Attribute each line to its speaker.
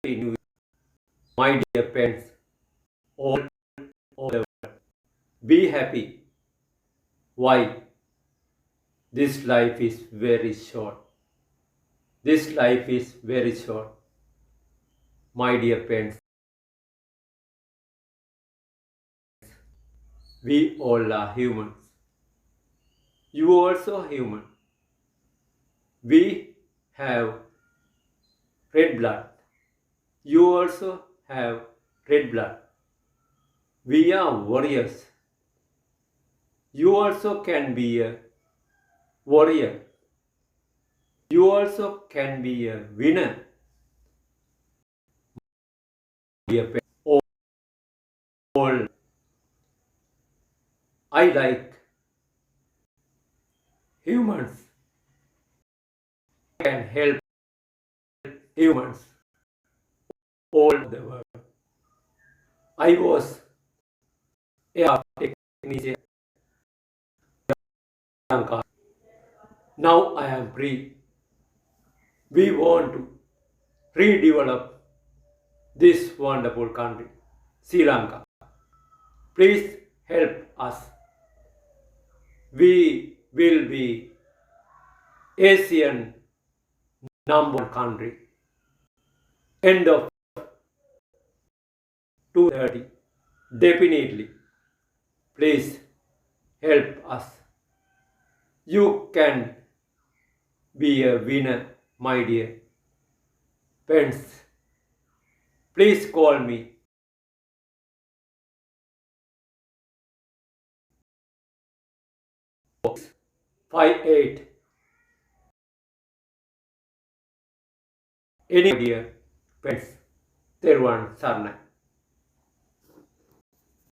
Speaker 1: New Year. My dear parents, all over, be happy. Why? This life is very short. This life is very short. My dear parents, we all are humans. You also human. We have red blood. You also have red blood. We are warriors. You also can be a warrior. You also can be a winner. Dear parents, all I like humans. Can help humans all the world. I was a technician. Now I am free. We want to redevelop this wonderful country, Sri Lanka. Please help us. We will be Asian number one country. End of 2030. Definitely. Please help us. You can be a winner, my dear friends. Please call me. 58. Any dear friends, there one Sarna.